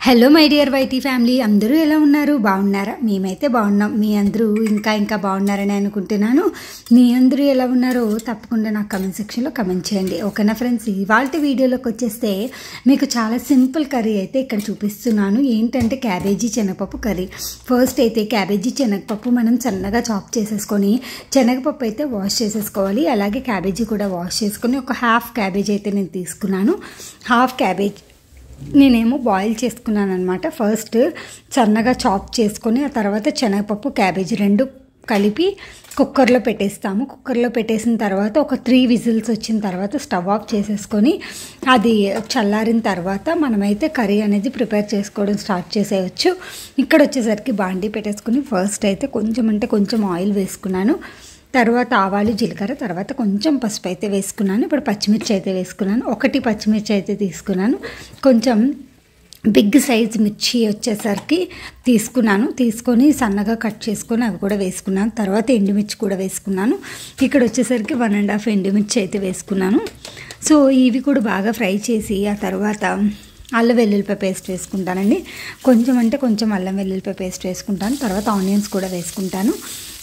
Hello my dear YT family, అందరూ ఎలా ఉన్నారు? బాగున్నారా? మేమైతే బాగున్నాం. మీ అందరూ ఇంకా బాగున్నారని అనుకుంటున్నాను. మీ అందరూ ఎలా ఉన్నారో తప్పకుండా నాకు కమెంట్ సెక్షన్లో కమెంట్ చేయండి. ఓకేనా ఫ్రెండ్స్, ఇవాళ వీడియోలోకి వచ్చేస్తే మీకు చాలా సింపుల్ కర్రీ అయితే ఇక్కడ చూపిస్తున్నాను. ఏంటంటే క్యాబేజీ శనగపప్పు కర్రీ. ఫస్ట్ అయితే క్యాబేజీ శనగపప్పు మనం సన్నగా చాప్ చేసేసుకొని శనగపప్పు అయితే వాష్ చేసేసుకోవాలి. అలాగే క్యాబేజీ కూడా వాష్ చేసుకొని ఒక హాఫ్ క్యాబేజీ అయితే నేను తీసుకున్నాను. హాఫ్ క్యాబేజ్ నేనేమో బాయిల్ చేసుకున్నాను అనమాట. ఫస్ట్ సన్నగా చాప్ చేసుకొని ఆ తర్వాత శనగపప్పు క్యాబేజీ రెండు కలిపి కుక్కర్లో పెట్టేస్తాము. కుక్కర్లో పెట్టేసిన తర్వాత ఒక 3 విజిల్స్ వచ్చిన తర్వాత స్టవ్ ఆఫ్ చేసేసుకొని అది చల్లారిన తర్వాత మనమైతే కర్రీ అనేది ప్రిపేర్ చేసుకోవడం స్టార్ట్ చేసేయచ్చు. ఇక్కడ వచ్చేసరికి బాండీ పెట్టేసుకొని ఫస్ట్ అయితే కొంచెం ఆయిల్ వేసుకున్నాను. తర్వాత ఆవాలు జీలకర్ర, తర్వాత కొంచెం పసుపు అయితే వేసుకున్నాను. ఇప్పుడు పచ్చిమిర్చి అయితే వేసుకున్నాను. 1 పచ్చిమిర్చి అయితే తీసుకున్నాను. కొంచెం బిగ్ సైజ్ మిర్చి వచ్చేసరికి తీసుకొని సన్నగా కట్ చేసుకొని అవి కూడా వేసుకున్నాను. తర్వాత ఎండుమిర్చి కూడా వేసుకున్నాను. ఇక్కడ వచ్చేసరికి 1.5 ఎండుమిర్చి అయితే వేసుకున్నాను. సో ఇవి కూడా బాగా ఫ్రై చేసి ఆ తర్వాత అల్లం వెల్లుల్లిపాయ పేస్ట్ వేసుకుంటానండి. కొంచెం అల్లం వెల్లుల్లిపాయ పేస్ట్ వేసుకుంటాను. తర్వాత ఆనియన్స్ కూడా వేసుకుంటాను.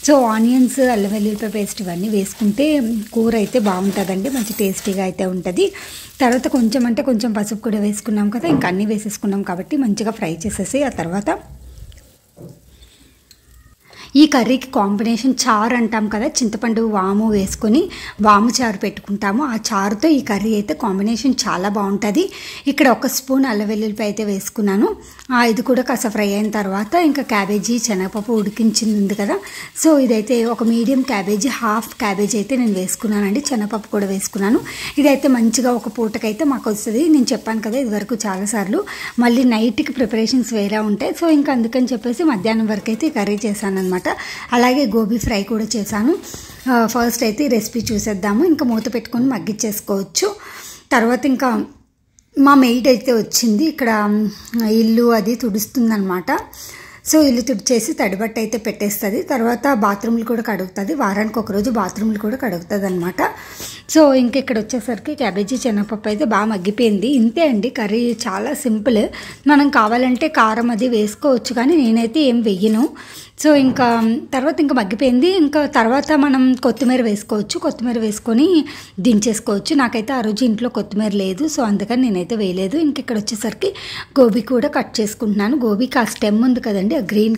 సో ఆనియన్స్, అల్లం వెల్లుల్లిపాయ పేస్ట్ ఇవన్నీ వేసుకుంటే కూర అయితే బాగుంటుందండి, మంచి టేస్టీగా అయితే ఉంటుంది. తర్వాత కొంచెం పసుపు కూడా వేసుకున్నాం కదా, ఇంకా అన్నీ వేసేసుకున్నాం కాబట్టి మంచిగా ఫ్రై చేసేసి ఆ తర్వాత ఈ కర్రీకి కాంబినేషన్ చారు అంటాం కదా, చింతపండు వాము వేసుకొని వాము చారు పెట్టుకుంటాము. ఆ చారుతో ఈ కర్రీ అయితే కాంబినేషన్ చాలా బాగుంటుంది. ఇక్కడ 1 స్పూన్ అల్లం వెల్లుల్లిపాయ అయితే వేసుకున్నాను. ఇది కూడా కాస్త ఫ్రై అయిన తర్వాత ఇంకా క్యాబేజీ శనగపప్పు ఉడికించింది ఉంది కదా, సో ఇదైతే ఒక మీడియం క్యాబేజీ, హాఫ్ క్యాబేజీ అయితే నేను వేసుకున్నానండి. శనగపప్పు కూడా వేసుకున్నాను. ఇదైతే మంచిగా ఒక పూటకైతే మాకు వస్తుంది. నేను చెప్పాను కదా ఇదివరకు చాలాసార్లు, మళ్ళీ నైట్కి ప్రిపరేషన్స్ వేరే ఉంటాయి. సో ఇంకా అందుకని చెప్పేసి మధ్యాహ్నం వరకు అయితే ఈ కర్రీ చేశాను అనమాట. అలాగే గోబీ ఫ్రై కూడా చేశాను. ఫస్ట్ అయితే ఈ రెసిపీ చూసేద్దాము. ఇంకా మూత పెట్టుకొని మగ్గిచ్చేసుకోవచ్చు. తర్వాత ఇంకా మా మెయిడ్ అయితే వచ్చింది, ఇక్కడ ఇల్లు అది తుడుస్తుందనమాట. సో ఇల్లు తుడిచేసి తడిబట్ట అయితే పెట్టేస్తుంది. తర్వాత బాత్రూమ్లు కూడా కడుగుతుంది. వారానికి ఒకరోజు బాత్రూమ్లు కూడా కడుగుతుంది అనమాట. సో ఇంక ఇక్కడ వచ్చేసరికి క్యాబేజీ శనగపప్పు అయితే బాగా మగ్గిపోయింది. ఇంతే అండి, కర్రీ చాలా సింపుల్. మనం కావాలంటే కారం అది వేసుకోవచ్చు, కానీ నేనైతే ఏం వెయ్యను. సో ఇంకా తర్వాత ఇంకా మగ్గిపోయింది. ఇంకా తర్వాత మనం కొత్తిమీర వేసుకోవచ్చు. కొత్తిమీర వేసుకొని దించేసుకోవచ్చు. నాకైతే ఆ రోజు ఇంట్లో కొత్తిమీర లేదు, సో అందుకని నేనైతే వేయలేదు. ఇంక ఇక్కడ వచ్చేసరికి గోబీ కూడా కట్ చేసుకుంటున్నాను. గోబీకి ఆ స్టెమ్ ఉంది కదండి, ఆ గ్రీన్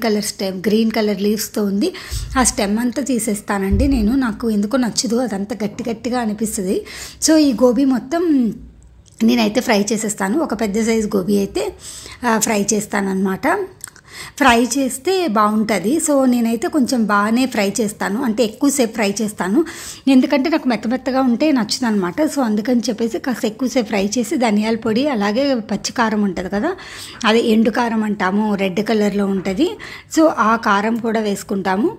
కలర్ లీవ్స్తో ఉంది. ఆ స్టెమ్ అంతా తీసేస్తానండి నేను. నాకు ఎందుకో నచ్చదు, అదంతా గట్టిగా అనిపిస్తుంది. సో ఈ గోబీ మొత్తం నేనైతే ఫ్రై చేసేస్తాను. ఒక పెద్ద సైజు గోబీ అయితే ఫ్రై చేస్తానన్నమాట. ఫ్రై చేస్తే బాగుంటుంది. సో నేనైతే కొంచెం బాగానే ఫ్రై చేస్తాను, అంటే ఎక్కువసేపు ఫ్రై చేస్తాను. ఎందుకంటే నాకు మెత్తగా ఉంటే నచ్చుతుంది అనమాట. సో అందుకని చెప్పేసి కాస్త ఎక్కువసేపు ఫ్రై చేసి ధనియాల పొడి, అలాగే పచ్చికారం ఉంటుంది కదా, అదే ఎండు కారం అంటాము, రెడ్ కలర్లో ఉంటుంది. సో ఆ కారం కూడా వేసుకుంటాము.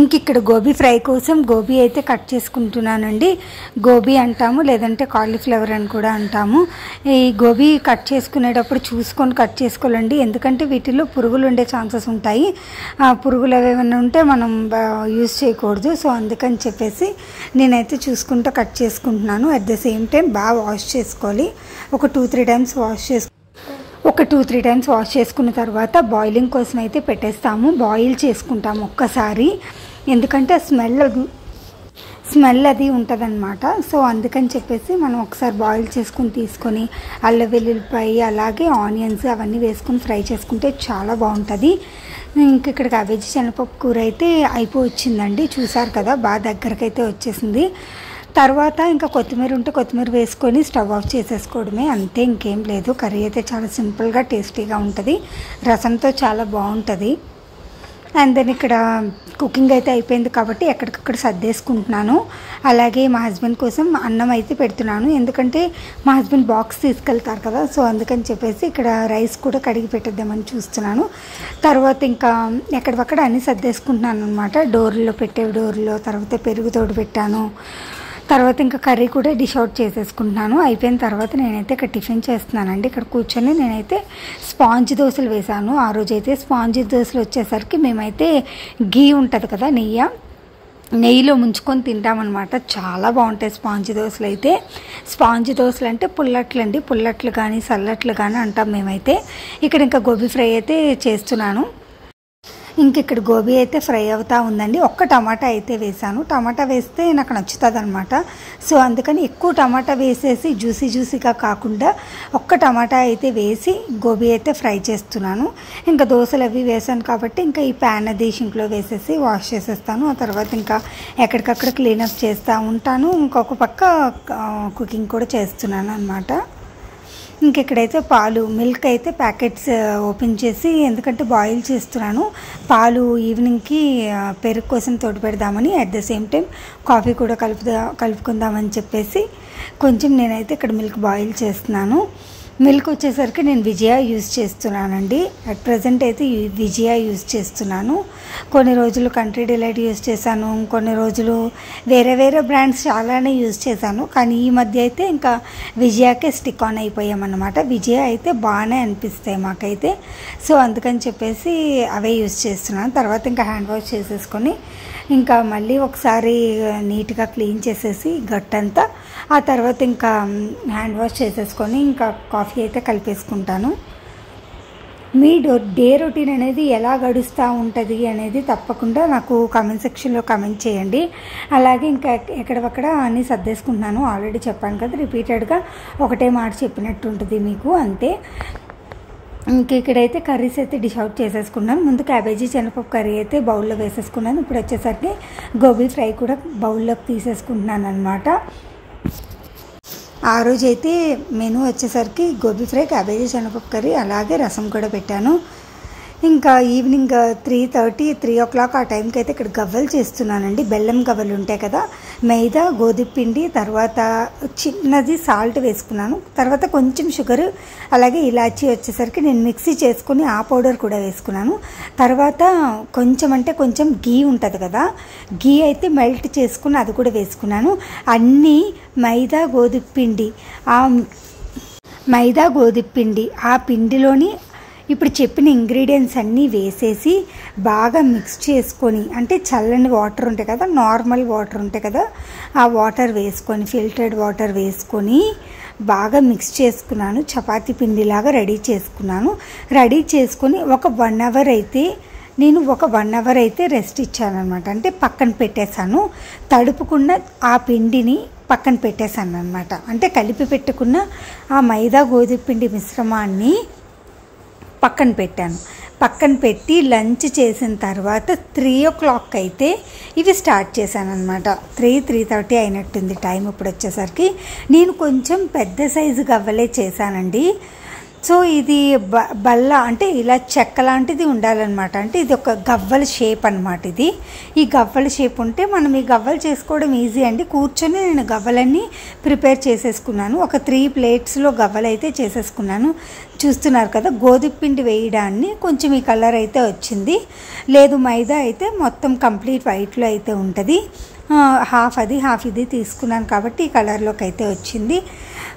ఇంక ఇక్కడ గోబీ ఫ్రై కోసం గోబీ అయితే కట్ చేసుకుంటున్నానండి. గోబీ అంటాము, లేదంటే కాలీఫ్లవర్ అని కూడా అంటాము. ఈ గోబీ కట్ చేసుకునేటప్పుడు చూసుకొని కట్ చేసుకోవాలండి, ఎందుకంటే వీటిలో పురుగులు ఉండే ఛాన్సెస్ ఉంటాయి. పురుగులు ఏమైనా ఉంటే మనం యూజ్ చేయకూడదు. సో అందుకని చెప్పేసి నేనైతే చూసుకుంటూ కట్ చేసుకుంటున్నాను. అట్ ద సేమ్ టైం బాగా వాష్ చేసుకోవాలి. ఒక 2-3 టైమ్స్ వాష్ చేసుకున్న తర్వాత బాయిలింగ్ కోసం అయితే పెట్టేస్తాము. బాయిల్ చేసుకుంటాము ఒక్కసారి, ఎందుకంటే స్మెల్ అది ఉంటుందన్నమాట. సో అందుకని చెప్పేసి మనం ఒకసారి బాయిల్ చేసుకుని తీసుకొని అల్లం వెల్లుల్లిపాయ అలాగే ఆనియన్స్ అవన్నీ వేసుకొని ఫ్రై చేసుకుంటే చాలా బాగుంటుంది. ఇంక ఇక్కడ క్యాబేజీ శనగపప్పు కూర అయితే అయిపోవచ్చిందండి. చూసారు కదా, బాగా దగ్గరకు అయితే వచ్చేసింది. తర్వాత ఇంకా కొత్తిమీర ఉంటే కొత్తిమీర వేసుకొని స్టవ్ ఆఫ్ చేసేసుకోవడమే, అంతే, ఇంకేం లేదు. కర్రీ అయితే చాలా సింపుల్గా టేస్టీగా ఉంటుంది. రసంతో చాలా బాగుంటుంది. అండ్ దెన్ ఇక్కడ కుకింగ్ అయితే అయిపోయింది కాబట్టి ఎక్కడికక్కడ సర్దేసుకుంటున్నాను. అలాగే మా హస్బెండ్ కోసం అన్నం అయితే పెడుతున్నాను, ఎందుకంటే మా హస్బెండ్ బాక్స్ తీసుకెళ్తారు కదా. సో అందుకని చెప్పేసి ఇక్కడ రైస్ కూడా కడిగి పెట్టేద్దామని చూస్తున్నాను. తర్వాత ఇంకా ఎక్కడికక్కడ అన్నీ సర్దేసుకుంటున్నాను అనమాట. డోర్లో, తర్వాత పెరుగు తోడు పెట్టాను. తర్వాత ఇంకా కర్రీ కూడా డిష్ అవుట్ చేసేసుకుంటున్నాను. అయిపోయిన తర్వాత నేనైతే ఇక్కడ టిఫిన్ చేస్తున్నానండి. ఇక్కడ కూర్చొని నేనైతే స్పాంజ్ దోశలు వేసాను. ఆ రోజైతే స్పాంజ్ దోశలు వచ్చేసరికి మేమైతే గీ ఉంటుంది కదా, నెయ్యిలో ముంచుకొని తింటామన్నమాట. చాలా బాగుంటాయి స్పాంజ్ దోశలు అయితే. స్పాంజ్ దోశలు అంటే పుల్లట్లు కానీ సల్లట్లు కానీ అంటాం మేమైతే. ఇక్కడ ఇంకా గోబీ ఫ్రై అయితే చేస్తున్నాను. ఇక్కడ గోబీ అయితే ఫ్రై అవుతూ ఉందండి. ఒక్క టమాటా అయితే వేసాను. టమాటా వేస్తే నాకు నచ్చుతుంది అనమాట. సో అందుకని ఎక్కువ టమాటా వేసేసి జ్యూసీగా కాకుండా ఒక్క టమాటా అయితే వేసి గోబీ అయితే ఫ్రై చేస్తున్నాను. ఇంకా దోశలు అవి వేసాను కాబట్టి ఇంకా ఈ ప్యాన్ అది షింక్లో వేసేసి వాష్ చేసేస్తాను. ఆ తర్వాత ఇంకా ఎక్కడికక్కడ క్లీనప్ చేస్తూ ఉంటాను. ఇంకొక పక్క కుకింగ్ కూడా చేస్తున్నాను అనమాట. ఇక్కడైతే మిల్క్ అయితే ప్యాకెట్స్ ఓపెన్ చేసి, ఎందుకంటే బాయిల్ చేస్తున్నాను పాలు, ఈవినింగ్కి పెరుగు కోసం తోడు పెడదామని, at the same time coffee కూడా కలుపుకుందామని చెప్పేసి కొంచెం నేనైతే ఇక్కడ మిల్క్ బాయిల్ చేస్తున్నాను. మిల్క్ వచ్చేసరికి నేను విజయ యూజ్ చేస్తున్నానండి. అట్ ప్రజెంట్ అయితే విజయ యూజ్ చేస్తున్నాను. కొన్ని రోజులు కంట్రీ డిలైట్ యూజ్ చేశాను, కొన్ని రోజులు వేరే బ్రాండ్స్ చాలానే యూజ్ చేశాను. కానీ ఈ మధ్య అయితే ఇంకా విజయాకే స్టిక్ ఆన్ అయిపోయామన్నమాట. విజయ అయితే బాగానే అనిపిస్తాయి మాకైతే. సో అందుకని చెప్పేసి అవే యూజ్ చేస్తున్నాను. తర్వాత ఇంకా హ్యాండ్ వాష్ చేసేసుకొని ఇంకా మళ్ళీ ఒకసారి నీట్గా క్లీన్ చేసేసి గట్టంతా, ఆ తర్వాత ఇంకా హ్యాండ్ వాష్ చేసేసుకొని ఇంకా కాఫీ అయితే కలిపేసుకుంటాను. మీ డే రొటీన్ అనేది ఎలా గడుస్తూ ఉంటుంది అనేది తప్పకుండా నాకు కామెంట్ సెక్షన్లో కామెంట్ చేయండి. అలాగే ఇంకా ఎక్కడక్కడ అన్నీ సర్దేసుకుంటున్నాను. ఆల్రెడీ చెప్పాను కదా, రిపీటెడ్గా ఒకటే మాట చెప్పినట్టు ఉంటుంది మీకు, అంతే. ఇక్కడైతే కర్రీస్ అయితే డిష్ అవుట్ చేసేసుకున్నాను. ముందు క్యాబేజీ శనగపప్పు కర్రీ అయితే బౌల్లో వేసేసుకున్నాను. ఇప్పుడు వచ్చేసరికి గోబీ ఫ్రై కూడా బౌల్లోకి తీసేసుకుంటున్నాను అనమాట. ఆ రోజైతే మెనూ వచ్చేసరికి గోబీ ఫ్రై, క్యాబేజీ శనగపప్పు కర్రీ, అలాగే రసం కూడా పెట్టాను. ఇంకా ఈవినింగ్ 3 o'clock ఆ టైంకి అయితే ఇక్కడ గవ్వలు చేస్తున్నానండి. బెల్లం గవ్వలు ఉంటాయి కదా, మైదా, గోధుమ పిండి, తర్వాత చిన్నది సాల్ట్ వేసుకున్నాను. తర్వాత కొంచెం షుగర్, అలాగే ఇలాచీ వచ్చేసరికి నేను మిక్సీ చేసుకుని ఆ పౌడర్ కూడా వేసుకున్నాను. తర్వాత కొంచెం గీ ఉంటుంది కదా, గీ అయితే మెల్ట్ చేసుకుని అది కూడా వేసుకున్నాను. అన్నీ మైదా గోధుమ పిండి ఆ పిండిలోని ఇప్పుడు చెప్పిన ఇంగ్రీడియంట్స్ అన్నీ వేసేసి బాగా మిక్స్ చేసుకొని, అంటే చల్లని వాటర్ ఉంటాయి కదా, నార్మల్ వాటర్ ఉంటాయి కదా, ఆ వాటర్ వేసుకొని, ఫిల్టర్డ్ వాటర్ వేసుకొని బాగా మిక్స్ చేసుకున్నాను. చపాతీ పిండిలాగా రెడీ చేసుకొని ఒక 1 hour అయితే నేను 1 hour అయితే రెస్ట్ ఇచ్చానమాట. అంటే పక్కన పెట్టేశాను. తడుపుకున్న ఆ పిండిని పక్కన పెట్టేశాను అనమాట. అంటే కలిపి పెట్టుకున్న ఆ మైదా గోధుమ పిండి మిశ్రమాన్ని పక్కన పెట్టి లంచ్ చేసిన తర్వాత 3 o'clock అయితే ఇవి స్టార్ట్ చేశాను అనమాట. 3:30 అయినట్టుంది టైం ఇప్పుడు వచ్చేసరికి. నేను కొంచెం పెద్ద సైజు గవ్వలే చేశానండి. సో ఇది బల్ల అంటే ఇలా చెక్క లాంటిది ఉండాలన్నమాట. అంటే ఇది ఒక గవ్వల షేప్ అనమాట. ఈ గవ్వల షేప్ ఉంటే మనం ఈ గవ్వలు చేసుకోవడం ఈజీ అండి. కూర్చొని నేను గవ్వలన్నీ ప్రిపేర్ చేసేసుకున్నాను. ఒక 3 plates గవ్వలు అయితే చేసేసుకున్నాను. చూస్తున్నారు కదా, గోధుమ పిండి వేయడాన్ని కొంచెం ఈ కలర్ అయితే వచ్చింది. లేదు మైదా అయితే మొత్తం కంప్లీట్ వైట్లో అయితే ఉంటుంది. హాఫ్ ఇది తీసుకున్నాను కాబట్టి ఈ కలర్లోకి అయితే వచ్చింది.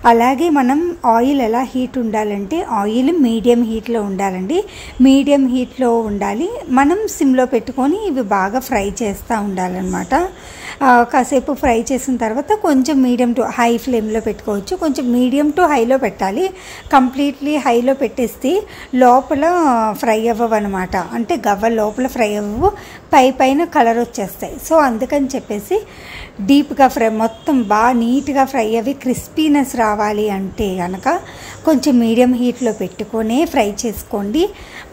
అలాగే మనం ఆయిల్ ఎలా హీట్ ఉండాలంటే ఆయిల్ మీడియం హీట్లో ఉండాలండి. మీడియం హీట్లో ఉండాలి. మనం సిమ్లో పెట్టుకొని ఇవి బాగా ఫ్రై చేస్తూ ఉండాలన్నమాట. కాసేపు ఫ్రై చేసిన తర్వాత కొంచెం మీడియం టు హై ఫ్లేమ్లో పెట్టుకోవచ్చు. కొంచెం మీడియం టు హైలో పెట్టాలి. కంప్లీట్లీ హైలో పెట్టేస్తే లోపల ఫ్రై అవ్వవు అనమాట. అంటే గవ్వ లోపల ఫ్రై అవ్వవు, పైన కలర్ వచ్చేస్తాయి. సో అందుకని చెప్పేసి డీప్గా ఫ్రై, మొత్తం బాగా నీట్గా ఫ్రై అవి క్రిస్పీనెస్ రావాలి అంటే కనుక కొంచెం మీడియం హీట్లో పెట్టుకొని ఫ్రై చేసుకోండి.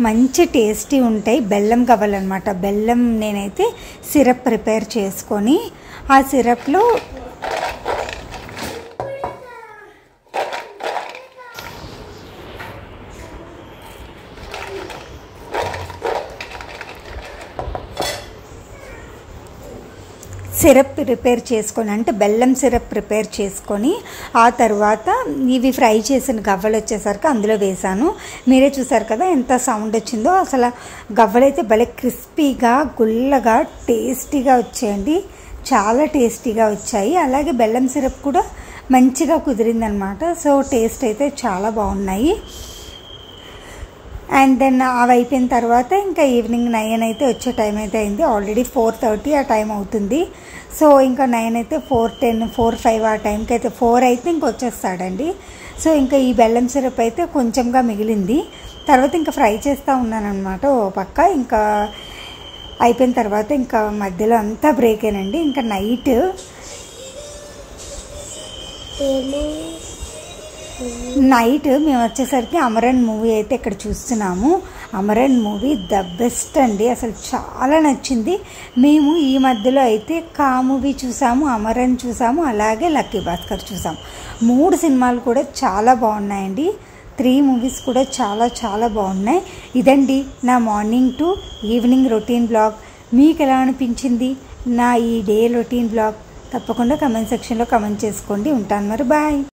మంచి టేస్టీ ఉంటాయి. బెల్లం గవ్వలు అనమాట. బెల్లం నేనైతే సిరప్ ప్రిపేర్ చేసుకొని ఆ సిరప్లో సిరప్ ప్రిపేర్ చేసుకొని, అంటే బెల్లం సిరప్ ప్రిపేర్ చేసుకొని ఆ తర్వాత ఇవి ఫ్రై చేసిన గవ్వలు వచ్చేసరికి అందులో వేసాను. మీరే చూసారు కదా ఎంత సౌండ్ వచ్చిందో. అసలు గవ్వలు అయితే భలే క్రిస్పీగా గుల్లగా టేస్టీగా వచ్చేయండి. చాలా టేస్టీగా వచ్చాయి. అలాగే బెల్లం సిరప్ కూడా మంచిగా కుదిరిందనమాట. సో టేస్ట్ అయితే చాలా బాగున్నాయి. అండ్ దెన్ అవి అయిపోయిన తర్వాత ఇంకా ఈవినింగ్ 9 అయితే వచ్చే టైం అయితే అయింది. ఆల్రెడీ 4:30 ఆ టైం అవుతుంది. సో ఇంకా 9 అయితే 4:10, 4:05 ఆ టైంకి అయితే 4 అయితే ఇంక వచ్చేస్తాడండి. సో ఇంకా ఈ బెల్లం సిరప్ అయితే కొంచెంగా మిగిలింది. తర్వాత ఇంకా ఫ్రై చేస్తూ ఉన్నాను అనమాట ఓ పక్క. ఇంకా అయిపోయిన తర్వాత ఇంకా మధ్యలో అంతా బ్రేకేనండి. ఇంకా నైట్ మేము వచ్చేసరికి అమరన్ మూవీ అయితే ఇక్కడ చూస్తున్నాము. అమరన్ మూవీ ద బెస్ట్ అండి, అసలు చాలా నచ్చింది. మేము ఈ మధ్యలో అయితే కా మూవీ చూసాము, అమరన్ చూసాము, అలాగే లక్కీ భాస్కర్ చూసాము. 3 సినిమాలు కూడా చాలా బాగున్నాయండి. 3 మూవీస్ కూడా చాలా చాలా బాగున్నాయి. ఇదండి నా morning to evening routine blog. మీకు ఎలా అనిపించింది నా ఈ డే రొటీన్ బ్లాగ్? తప్పకుండా కమెంట్ సెక్షన్లో కమెంట్ చేసుకోండి. ఉంటాను మరి, బాయ్.